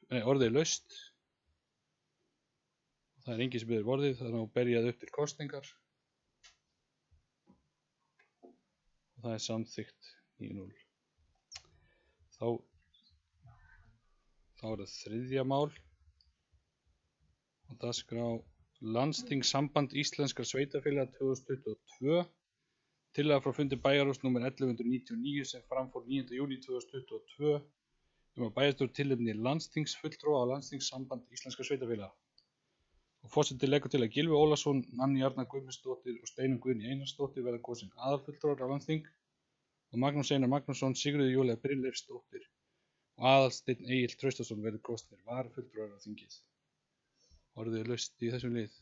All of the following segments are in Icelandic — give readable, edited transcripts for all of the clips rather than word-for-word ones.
orðið laust. Það er engin sem biður orðið, þannig að ber ég það upp til kosningar. Og það er samþykkt 9-0. Þá er það þriðja mál. Og dagskrá Landsþingssamband Íslenskra sveitarfélaga 2022. Tillaga frá fundi bæjarráðs númer 1199 sem fram fór 9. júní 2022 að bæjarstjórn tilnefni landsþingsfulltrúa á Landsþingssamband Íslenskra sveitarfélaga. Og forseti leggur til að Gylfi Ólafsson, Nanný Arna Guðmundsdóttir og Steinunn Guðný Einarsdóttir verða kosin aðalfulltrúar á landsþing og Magnús Einar Magnússon, Sigríður Júlía Brynleifsdóttir og Aðalsteinn Egill Traustason verða kosnir varafulltrúar á þingið. Orðið er laust í þessum lið.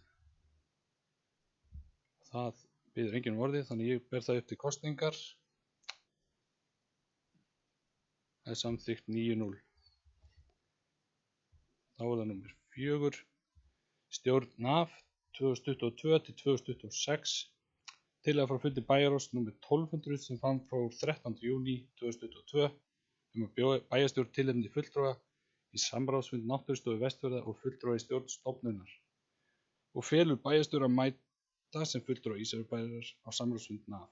Það biður enginn orðið, þannig ég ber það upp til kosningar. Það er samþykkt 9-0. Þá er það númer 4. Stjórn NAF 2022 til 2026. Tillaga frá fundi bæjarráðs númer 1200 sem fram fór 13. júní 2022 að bæjarstjórn tilnefni fulltrúa í samráðsfund Náttúrustofu Vestfjarða og fulltrúa í stjórn stofnunar og felur bæjarstjóra að mæta sem fulltrúa Ísafjarðarbæjar á samráðsfund NAF.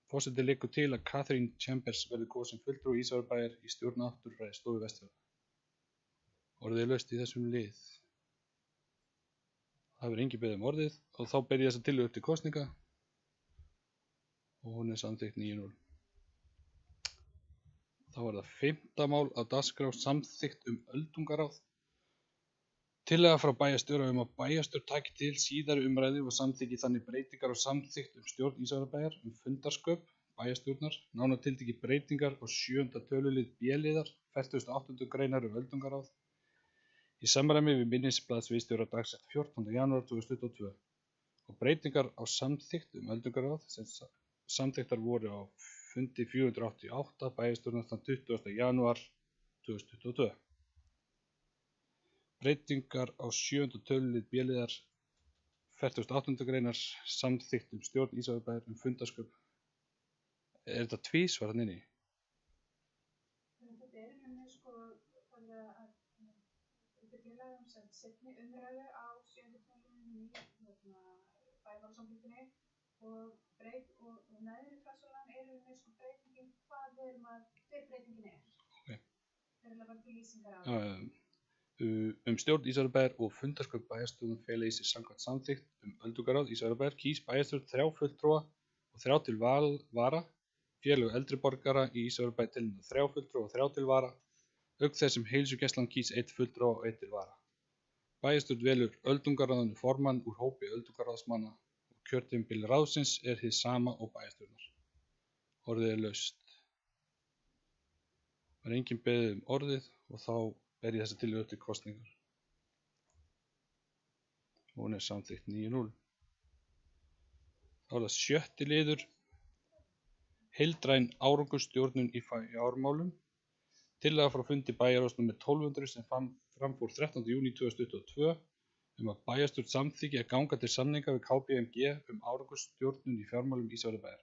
Forseti leggur til að Katrín Chambers verði kosin fulltrúi Ísafjarðarbæjar í stjórn Náttúrufræðistofu Vestfjarða. Orðið er laust í þessum lið. Það hefur enginn beðið orðið og þá ber ég þessa tillögu upp til kosninga og hún er samþykkt 9-0. Þá er það 5. mál á dagskrá samþykkt öldungaráð. Tillaga frá bæjarstjóra að bæjarstjórn taki til síðari umræðu og samþykki þannig breytingar á samþykkt stjórn Ísafjarðarbæjar fundarsköp bæjarstjórnar, nánar tiltekið breytingar á 7. tölulið B-liðar 48. greinar öldungaráð í samræmi við minnisblað sviðsstjóra dagsett 14. janúar 2022 og breytingar á samþykkt öldungaráð sem samþykktar voru á fundi 488 bæjarstjórnar þann 20. janúar 2022. Breytingar á 7. tölulið B-liðar 48. greinar samþykkt stjórn Ísafjarðarbæjar fundarsköp. Er þetta tvísvar hann inni? Þetta er henni þannig að þetta er tillaga sem seinni umræðu á 7. tölunni í bæjarmálasamþykktinni og neðri flassunan er henni breytingin hver breytingin er. Okay. Það er bara til lýsingar á það. Stjórn Ísafjarðarbæjar og fundarsköp bæjarstjórnar fela í sig samkvæmt samþykkt öldungaráð Ísafjarðarbæjar kýs bæjarstjórn 3 fulltrúa og 3 til vara, félög eldri borgara í Ísafjarðarbæ tilnefna 3 fulltrúa og 3 til vara, auk þess sem heilsugæslan kýs 1 fulltrúa og 1 til vara. Bæjarstjórn velur öldungaráðinu formann úr hópi öldungaráðsmanna og kjörtímabil ráðsins er hið sama og bæjarstjórnar. Orðið er laust. Það er enginn beðið orðið og þá ber ég þessa tillögu til kosningar. Hún er samþykkt 9-0. Þá er það 7. liður. Heildræn árangursstjórnun í fjármálum. Tillaga frá fundi bæjarráðs númer 1200 sem fram fór 13. júní 2022 að bæjarstjórn samþykki að ganga til samninga við KPMG árangursstjórnun í fjármálum Ísafjarðarbæjar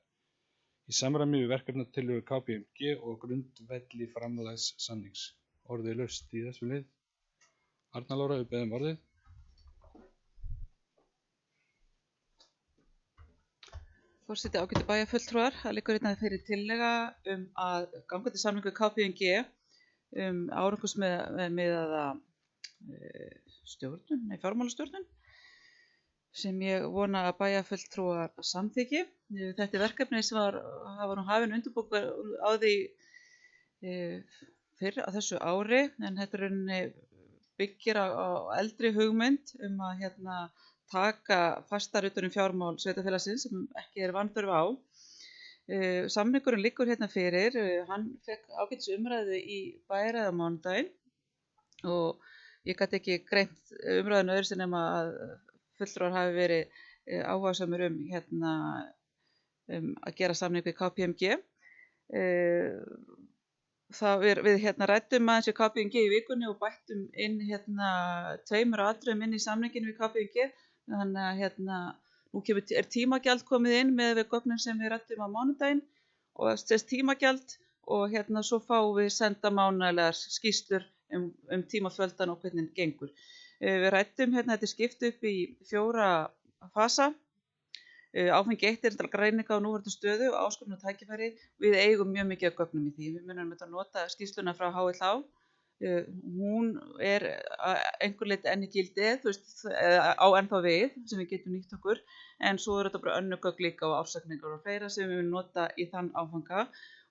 í samræmi við verkefnatillögu KPMG og grundvelli framlagssamnings. Orðið er laust í þessum lið. Arna Lára, við beðum orðið. Forseti, ágætu bæjarfulltrúar, það liggur hérna fyrir tillaga að ganga til samningu KPMG árangursmiðaða fjármálastjórnun sem ég vona að bæjarfulltrúar samþykki. Þetta er verkefni sem var nú hafin undirbúningur á því fyrr á þessu ári, en þetta byggir á eldri hugmynd að taka fastar utan fjármál sveitarfélagsins sem ekki er vanþörf á. Samningurinn liggur hérna fyrir, hann fekk ágætis umræðu í bæjarráði á mánudaginn og ég gat ekki greint umræðinu öðru sem nema að fulltrúar hafi verið áhugasamir að gera samning við KPMG. Við ræddum aðeins við KPMG í vikunni og bættum inn 2 atriðum inn í samninginu við KPMG. Þannig að nú er tímagjald komið inn með við gögnin sem við ræddum á mánudaginn og þess tímagjald og svo fáum við senda mánaðarlegar skýrslur tímafjöldan og hvernig gengur. Við ræddum hérna, þetta er skipt upp í 4 fasa. Áfengi 1 er greining á núverandi stöðu og áskorun og tækifæri. Við eigum mjög mikið af gögnum í því. Við munum að nota skýrsluna frá HLH. Hún er einhver leyti enn í gildi, á ennþá við sem við getum nýtt okkur, en svo þetta bara önnur gögn líka og ársreikningar og fleira sem við nota í þann áfanga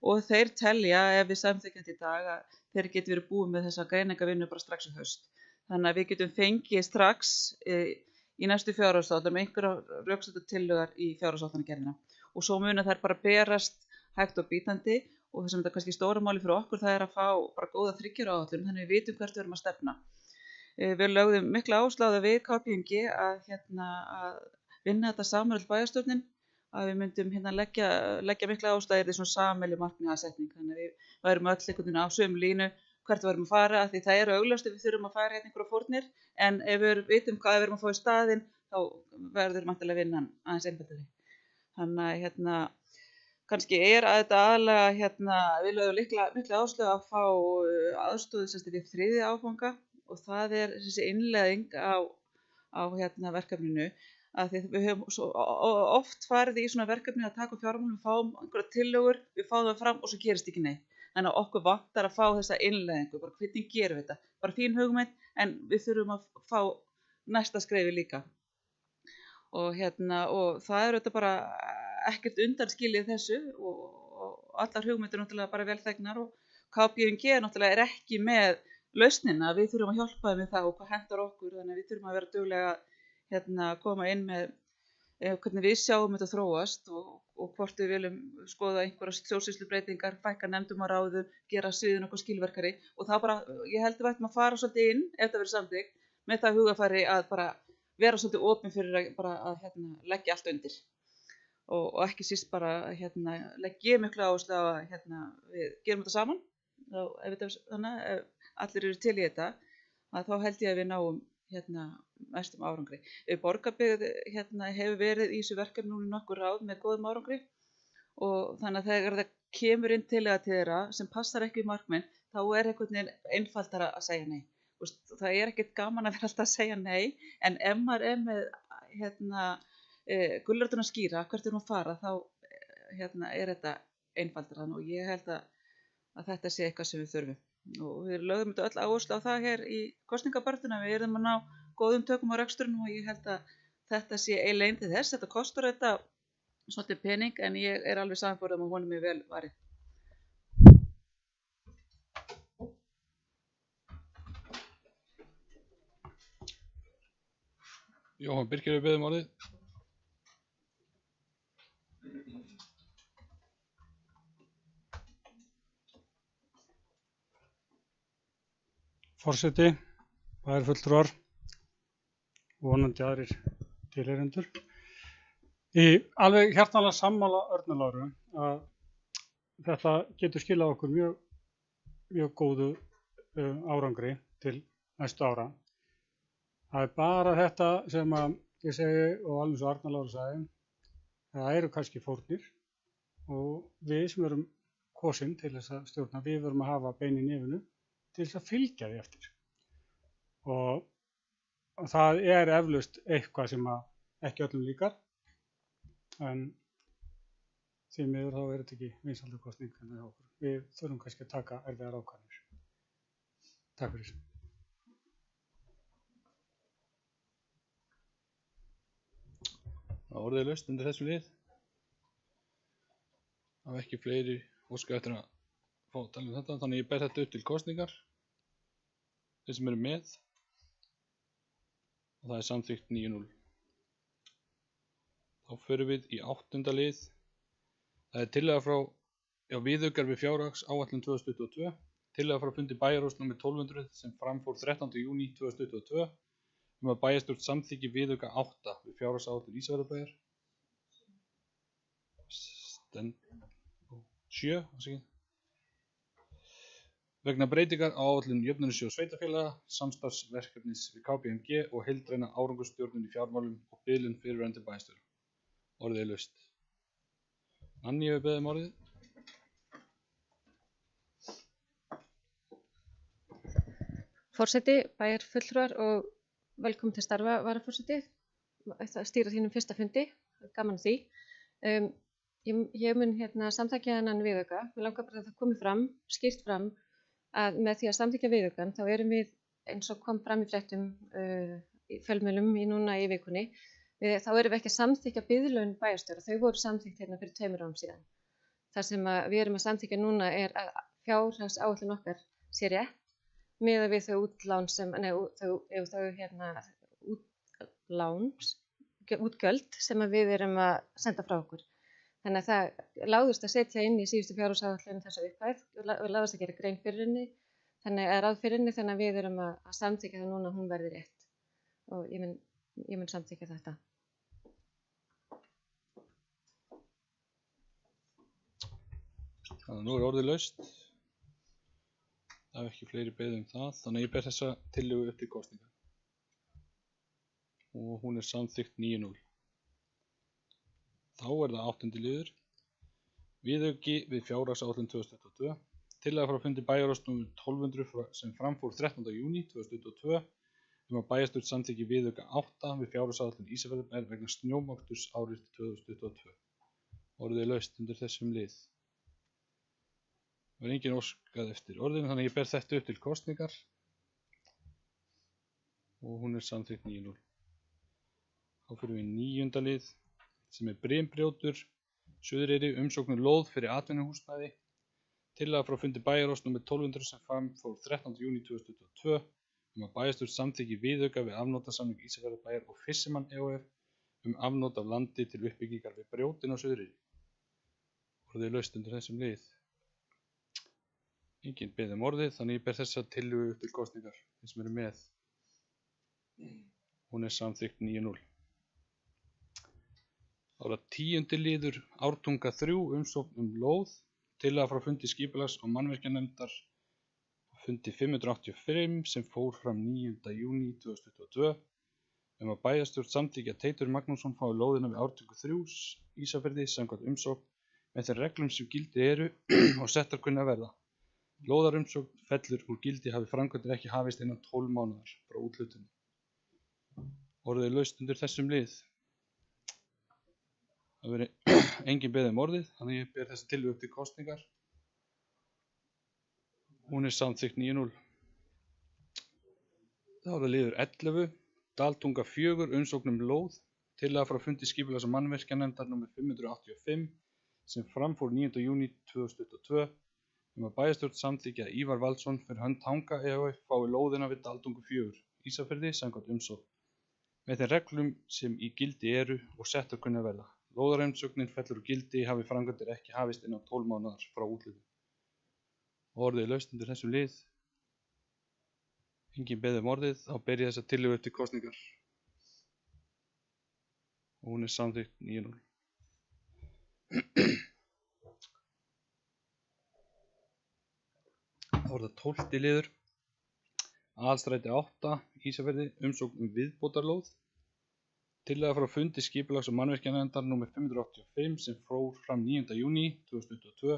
og þeir telja ef við samþykkjum í dag að þeir geti verið búið með þessa greiningavinnu bara strax í haust. Þannig að við getum fengið strax í næstu fjárhagsáætlun með einhverjar rökstuddu tillögur í fjárhagsáætlunargerðina og svo munu þær bara berast hægt og bítandi og það sem þetta kannski stóra máli fyrir okkur það er að fá bara góða 3 ára áætlun þannig við vitum hvert við erum að stefna. Við lögðum mikla áherslu á það við KPMG að vinna þetta saman öll bæjarstjórnin að við myndum leggja mikla áherslu að þetta svona sameiginleg markmiðasetning þannig að við værum öll einhvern veginn á sömu línu hvert við erum að fara því það er augljóst ef við þurfum að fara hérna einhverja fórnir en ef við vitum hvað við erum að fá í staðinn þá verður mæntanlega vinnan aðeins einfaldari. Þannig að kannski er að þetta aðalega við lögðum mikla áherslu að fá aðstoð við 3. áfanga og það er þessi innleiðing á verkefninu að því við höfum svo oft farið í svona verkefni að taka fjármálum, við fáum einhverja tillögur, við fáum það fram og svo gerist ekki neitt. Þannig að okkur vantar að fá þessa innleiðingu, bara hvernig gerum við þetta? Bara fín hugmynd, en við þurfum að fá næsta skrefi líka. Og það er þetta bara ekkert undanskilið þessu og allar hugmyndir náttúrulega bara vel þegnar og KPMG náttúrulega er ekki með lausnina, við þurfum að hjálpa þeim með það og hvað hentar okkur, þannig að við þurfum að vera duglega að koma inn með hvernig við sjáum þetta þróast og hvort við viljum skoða einhverja stjórnsýslubreytingar, fækka nefndum að ráðum, gera sviðin okkur skilverkari og það bara, ég held við ættum að fara svolítið inn, ef það verður samþykkt, með það hugafæri að bara vera svolítið opin fyrir að leggja allt undir og ekki síst bara leggja miklu áherslu á að við gerum þetta saman og þannig ef allir eru til í þetta, að þá held ég að við náum mestum árangri. Borgarbyggð hefur verið í þessu verkefni núna nokkur ár með góðum árangri og þannig að þegar það kemur inn tillaga til þeirra sem passar ekki í markmið, þá er einhvern veginn einfaldara að segja nei. Það er ekkert gaman að vera alltaf að segja nei, en ef maður er með gulrótina skýra, hvert er hún að fara, þá er þetta einfaldara og ég held að þetta sé eitthvað sem við þurfum. Og við lögðum þetta öll áherslu á það hér í kosningabaráttunni við erum að ná góðum tökum á reksturinn og ég held að þetta sé ein leið til þess. Þetta kostar þetta svolítið pening en ég er alveg samanborið og honum er vel varið. Jóhann Birkir beðið orðið. Forseti, bæjarfulltrúar, vonandi aðrir tilheyrendur. Ég alveg hjartanlega sammála Örnu Láru að þetta getur skilað okkur mjög góðu árangri til næstu ára. Það er bara þetta sem að ég segi og alveg svo Arna Lára sagði, það eru kannski fórnir og við sem erum kosin til þess að stjórna, við verum að hafa bein í nefinu til þess að fylgja því eftir. Og það er eflaust eitthvað sem að ekki öllum líkar, en því miður þá er þetta ekki vinsældakosning hjá okkur. Við þurfum kannski að taka erfiðar ákvarðanir. Takk fyrir. Það orðið laust undir þessum lið. Það var ekki fleiri óska eftir að fá að tala um þetta, þannig ég ber þetta upp til kosningar. Þeir sem eru með. Og það er samþykkt 9-0. Þá förum við í 8. lið. Það er tillaga frá viðaukar við fjárhagsáætlun 2022. Tillaga frá fundi bæjarráðs nr. 1200 sem framfór 13. júní 2022 að bæjarstjórn samþykki viðauka 8 við fjárhagsáætlun Ísafjarðarbæjar. 7. Vegna breytingar á áætlun Jöfnunarsjóðs sveitarfélaga, samstarfsverkefnis við KPMG og heildræna árangursstjórnun í fjármálum og biðlun fyrrverandi bæjarstjóra. Orðið er laust. Nanni hefur beðið orðið. forseti, bæjarfulltrúar og velkomin til starfa varaforseti. Það stýra þínum fyrsta fundi, gaman að því. Ég mun samþykkja þennan viðauka. Mér langar bara að það komi fram, skýrt fram, að með því að samþykkja viðaukann þá erum við, eins og kom fram í fréttum í fjölmiðlum núna í vikunni, þá erum við ekki að samþykkja biðlaun bæjarstjóra. Þau voru samþykkt hérna fyrir 2 árum síðan. Það sem við erum að samþykkja núna er að fjárhagsáætlun okkar sé rétt miðað við þau útlán útgjöld sem við erum að senda frá okkur. Þannig að það láðist að setja inn í síðustu fjárhagsáætlun þessa upphæð og láðist að gera grein fyrir henni, þannig að við erum að samþykkja það núna að hún verði rétt og ég mun samþykkja þetta. Þannig að nú er orðið laust. Það er ekki fleiri beðið það, þannig að ég ber þessa tillögu upp til kosninga. Og hún er samþykkt 9-0. Þá er það 8. liður. Viðauki við fjárhagsáætlun 2022. Tillaga frá fundi bæjarráðs númer 1200 sem framfór 13. júní 2022 að bæjarstjórn samþykki viðauka 8 við fjárhagsáætlun Ísafjarðarbæjar vegna snjómoksturs árið 2022. Orðið er laust undir þessum lið. Það var engin óskað eftir orðinu, þannig að ég ber þetta upp til kosningar og hún er samþykkt 9-0. Þá fyrir við 9. lið sem er Brimbrjótur, Suðureyri, umsókn lóð fyrir atvinnuhúsnæði. Tillaga frá fundi bæjarráðs númer 1200 sem framfór 13. júní 2022 að bæjarstjórn samþykki viðauka við afnotasamning Ísafjarðarbæjar og Fissimann e.h.f. afnot af landi til uppbyggingar við Brjótin á Suðureyri. Orðið er laust undir þessum lið. Engin beðið orðið, þannig ég ber þessa tillögu upp til kosningar, þeir sem eru með. Hún er samþykkt 9-0. Þá er það 10. liður Ártunga 3 umsókn lóð. Tillaga frá fundi skipulags- og mannvirkjanefndar fundi 585 sem fór fram 9. júní 2022 að bæjarstjórn samþykki að Teitur Magnússon fái lóðina við Ártungu 3 Ísafirði samkvæmt umsókn með þeim reglum sem gildi eru og settar kunna að verða. Lóðarumsókn fellur úr gildi hafi framkvæmdir ekki hafist innan 12 mánaðar frá úthlutun. Orðið er laust undir þessum lið. Það veri engin beðið orðið, þannig ég ber þessa tillögu upp til kosningar. Hún er samþykkt 9-0. Þá er það liður 11. Daltunga 4 umsókn lóð. Tillaga frá fundi skipulags- og mannvirkjanefndar nr. 585 sem framfór 9. júní 2022 að bæjarstjórn samþykki að Ívar Valdsson fyrir hönd Tanga e.h.f. fái lóðina við Daltungu 4 Ísafirði samkvæmt umsókn með þeim reglum sem í gildi eru og settar kunna að verða. Lóðarumsóknin fellur úr gildi hafi framkvæmdir ekki hafist innan 12 mánaðar frá úthlutun. Orðið er laust undir þessum lið. Engin beðið orðið, þá ber ég þessa tillögu upp til kosningar. Og hún er samþykkt 9-0. Þá er það 12. liður. Aðalstræti 8, Ísafirði, umsókn viðbótarlóð. Tillaga frá fundi skipulags- og mannvirkjanefndar nr. 585 sem fór fram 9. júní 2022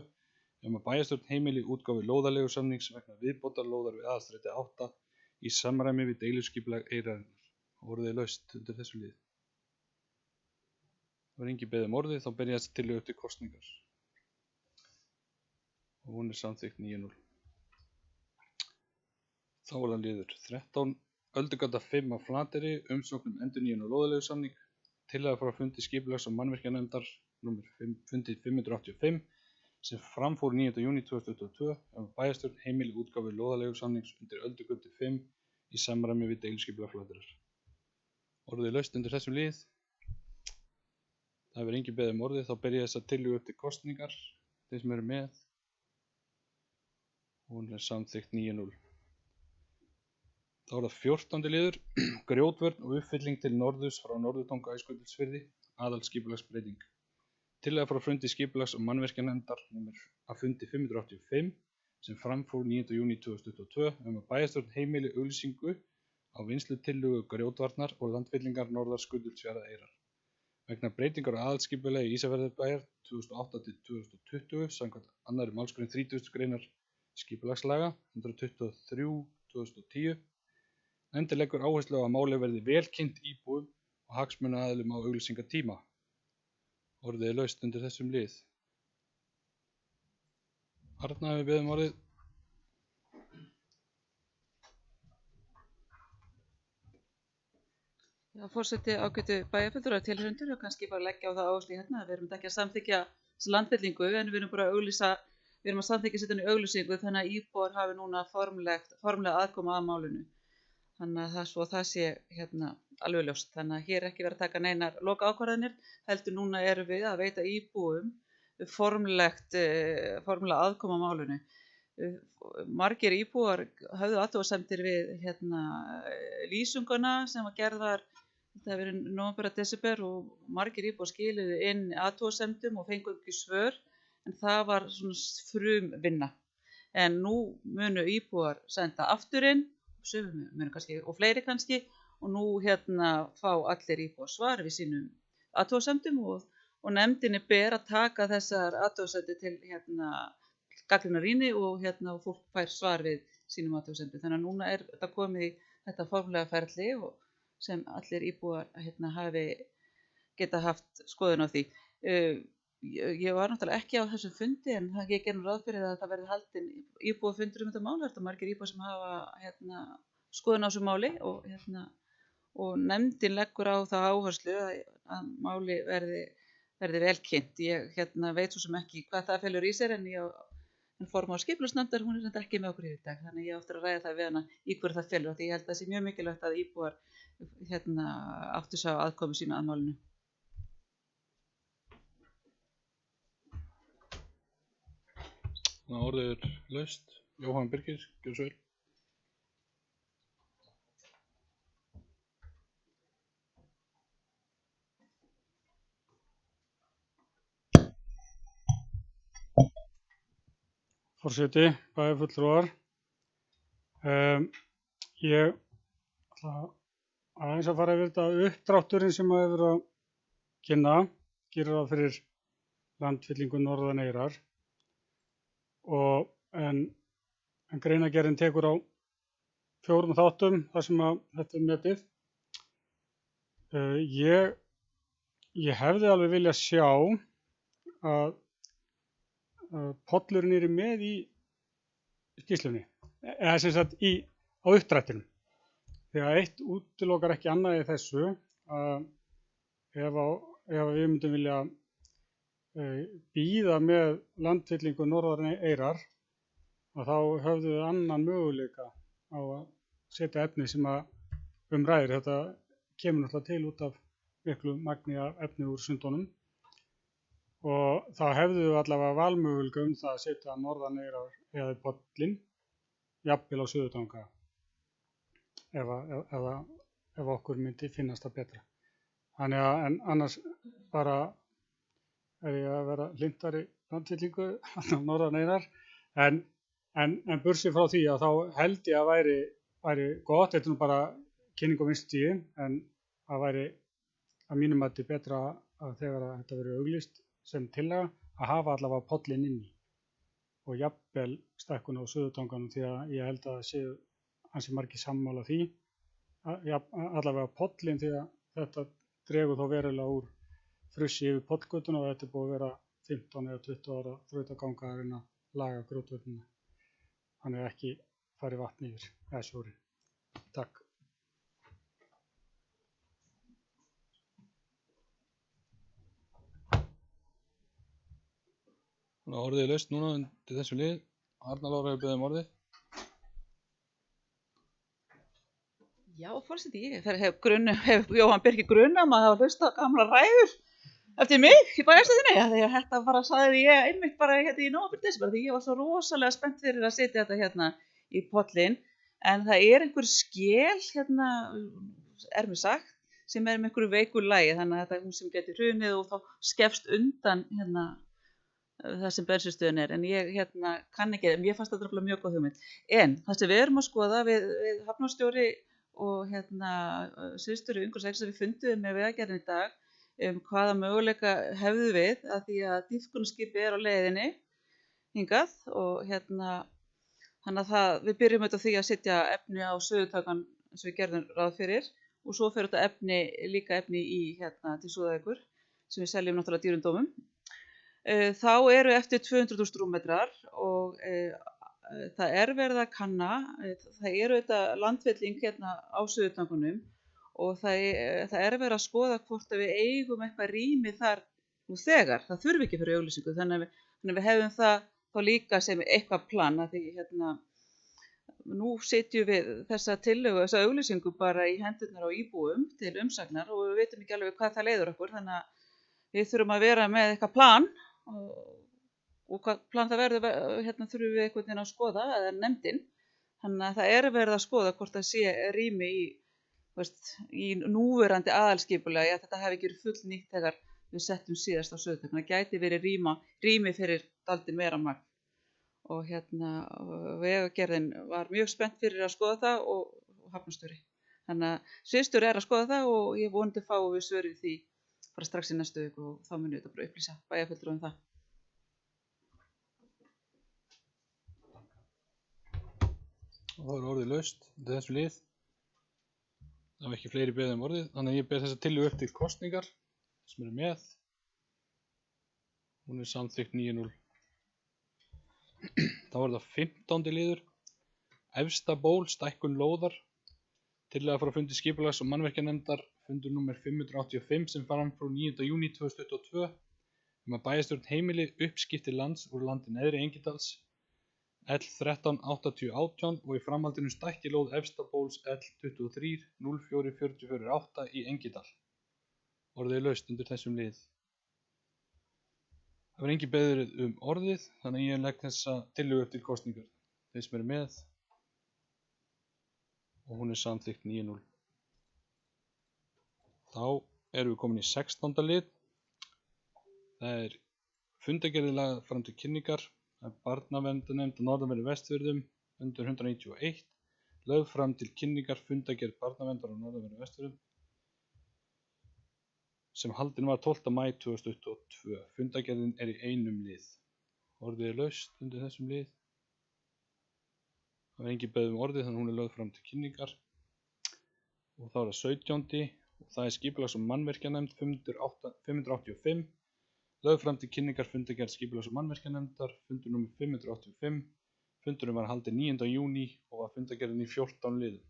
að bæjarstjórn heimili útgáfu lóðarleigusamnings vegna viðbótarlóðar við Aðalstræti 8 í samræmi við deiliskipulag Eyrarinnar. Orðið er laust undir þessu lið. Það var engin beðið orðið, þá ber ég þessa tillögu upp til kosningar. Og hún er samþykkt 9-0. Þá er það liður 13. Öldugata 5 á Flateyri, umsókn endurnýjun og lóðarleigusamning. Tillaga frá fundi skipulags- og mannvirkjanefndar nr. fundi 585 sem framfór 9. júní 2022 að bæjarstjórn heimili útgáfu lóðarleigusamnings undir Öldugötu 5 í samræmi við deiliskipulag Flateyrar. Orðið er laust undir þessum lið. Það hefur engin beðið orðið, þá ber ég þessa tillögu upp til kosningar, þeir sem eru með. Hún er samþykkt 9-0. Þá er það 14. liður, grjótvörn og uppfylling til norðurs frá Norðurtanga í Skutulsfirði, aðalskipulagsbreyting. Tillaga frá fundi skipulags- og mannvirkjanefndar að fundi 585 sem framfór 9. júní 2022 að bæjarstjórn heimili auglýsingu á vinnslutillögu grjótvarnar og landfyllingar norðar Skutulsfjarðareyrar. Vegna breytingar á aðalskipulagi Ísafjarðarbæjar 2008-2020 samkvæmt 2. málsgrein 30. greinar skipulagslaga 123/2010 Nefndin leggur áherslu á að málið verði vel kynnt íbúum og hagsmunaaðilum á auglýsingatíma. Orðið er laust undir þessum lið. Arna, við beðum orðið. Já, forseti ágætu bæjarfulltrúar tilheyrendur og kannski bara leggja á það áherslu hérna. Við erum ekki að samþykkja þessi landfyllingu en við erum bara að samþykkja setja í auglýsingu þannig að íbúar hafi núna formlega aðkoma að málinu. Þannig að það sé hérna alveg ljóst. Þannig að hér er ekki verið að taka neinar lokaákvarðanir, heldur núna erum við að veita íbúum formlega aðkoma að málinu. Margir íbúar höfðu athugasemdir við lýsinguna sem var gerðar, þetta hefur verið nóvember og desember og margir íbúar skiluðu inn athugasemdum og fengu ekki svör, en það var svona frumvinna. En nú munu íbúar senda aftur inn, sumir munu kannski og fleiri kannski, og nú fá allir íbúar svar við sínum athugasemdum og nefndinni ber að taka þessar athugasemdir til gagnrýna rýni og fólk fær svar við sínum athugasemdum. Þannig að núna er þetta komið í þetta formlega ferli og sem allir íbúar hafi geta haft skoðun á því. Ég var náttúrulega ekki á þessum fundi en ég gerði ráð fyrir að það verði haldinn íbúafundur þetta mál. Þetta margir íbúar sem hafa skoðun á þessu máli og nefndin leggur á það áherslu að máli verði vel kynnt. Ég veit svo sem ekki hvað það felur í sér en formaður skipulagsnefndar, hún er ekki með okkur í dag, þannig ég áttur að ræða það við hana í hverju það felur, því ég held að það sé mjög mikilvægt að íbúar áttu sá aðkomu sína að málinu. Orðið er laust. Jóhann Birgir, gjörðu svo vel. Forseti, bæjarfulltrúar. Ég ætla aðeins að fara yfir þetta uppdrátturinn sem að hefur að kynna, gerir það fyrir landfyllingu Norðan Eyrar en greinargerðin tekur á 4 þáttum þar sem að þetta er metið. Ég hefði alveg viljað sjá að pollurinn er með í skýrslunni, eða sem sagt á uppdrættinum. Þegar eitt útilokar ekki annað í þessu, ef við myndum vilja bíða með landfyllingu Norðan Eyrar, þá höfðu við annan möguleika á að setja efni sem að ræðir. Þetta kemur náttúrulega til út af miklu magni af efni úr sundunum. Og þá hefðu við allavega valmöguleika það að setja Norðan Eyrar eða pollinn, jafnvel á Suðurtanga, ef okkur myndi finnast það betra. Þannig að en annars bara er ég að vera hlintari landfyllingu á Norðan Eyrar, en bursið frá því að þá held ég að væri gott, þetta er nú bara kynning á vinnstíði, en það væri að mínum mati betra að þegar að þetta verið auglýst sem tillaga að hafa allavega pollinn inni og jafnvel stækkun á Suðurtanganum, því að ég held að það séu ansi margir sammála því allavega pollinn, því að þetta dregur þó verulega úr frussi yfir pollgötuna og þetta er búið að vera 15 eða 20 ára þrautaganga að reyna að laga grjótvörnina þannig að ekki fari vatn yfir eða sjóri. Takk. Orðið er laust núna undir þessum lið. Arna Lára hefur beðið orðið. Já, forseti, ég hef Jóhann Birgir grunað að hafa hlustað á gamla ræður eftir mig í bæjarstjórninni. Þegar þetta bara sagði ég einmitt bara í nóvember desember, því ég var svo rosalega spennt fyrir að setja þetta í pollinn. En það er einhver skel er mér sagt, sem er með einhverju veiku lagi, þannig að þetta er hún sem getur hrunið og þá skefst undan það sem bensinstöðin er, en ég kann ekki, mér fannst þetta mjög góð hugmynd. En það sem við erum að skoða við hafnarstjóri og sviðsstjóri umhverfis við funduðum með Vegagerðinni í dag hvaða möguleika hefðu við, að því að dýpkunarskipið er á leiðinni hingað og þannig að við byrjum auðvitað því að setja efni á Suðurtangan eins og við gerðum ráð fyrir og svo fer þetta líka efni í til Súðavíkur sem við seljum náttúrulega dýrum dómum. Þá eru eftir 200.000 rúmmetrar og það er verið að kanna, það eru þetta landvelling á Suðurtangunum og það er verið að skoða hvort að við eigum eitthvað rými þar nú þegar, það þurfi ekki fyrir auglýsingu, þannig að við hefum það þá líka sem eitthvað plan að því nú setjum við þessa tillögu, þessa auglýsingu bara í hendurnar á íbúum til umsagnar og við veitum ekki alveg hvað það leiður okkur, þannig að við þurfum að vera með eitthvað plan og hvað plan það verður, þurfum við eitthvað að skoða, eða nefndin, þannig að það er verið að skoða hvort það sé rými í núverandi aðalskipulega, þetta hafi ekki verið full nýtt þegar við settum síðast á Suðurtangana, það gæti verið rými fyrir dálítið meira magn og Vegagerðin var mjög spennt fyrir að skoða það og hafnarstjóri. Þannig að sviðsstjóri er að skoða það og ég vonandi fáum við svör við því bara strax í næstu viku og þá munum við þetta bara upplýsa bæjarfulltrúa um það. Og þá er orðið laust undir þessu lið. Það var ekki fleiri beðið orðið, þannig að ég ber þessa tillögu upp til kosningar sem eru með. Hún er samþykkt 9-0. Þá er það 15. liður. Efsta ból, stækkun lóðar. Tillaga frá fundi skipulags- og mannvirkjanefndar, fundur númer 585 sem fram frá 9. júní 2022 að bæjarstjórn heimili uppskipti lands úr landi Neðri Engidals L138018 og í framhaldinu stækki lóð efsta bóls L23 04448 í Engidal. Orðið er laust undir þessum lið. Það var engin beðið orðið, þannig að ég legg þessa tillögu upp til kosningar. Þeir sem eru með og hún er samþykkt 9-0. Þá erum við komin í 16. lið. Það er fundargerðir lagðar fram til kynningar. Það er barnaverndarnefnd á norðanverðum Vestfjörðum undir 191. Lögð fram til kynningar fundargerð barnaverndar á norðanverðum Vestfjörðum sem haldin var 12. maí 2022. Fundargerðin er í einum lið. Orðið er laust undir þessum lið. Það er engin beðið orðið þannig að hún er lögð fram til kynningar. Og þá er það 17. og það er skipulags- og mannvirkjanefnd fundur 585. Lögð fram til kynningar fundargerð skipulags- og mannvirkjanefndar fundur númer 585. Fundurinn var haldinn 9. júní og var fundargerðin í 14 liðum.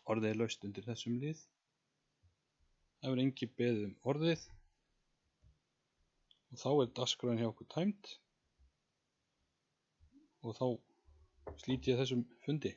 Orðið er laust undir þessum lið. Það er engin beðið orðið og þá er dagskráin hjá okkur tæmd og þá slít ég þessum fundi.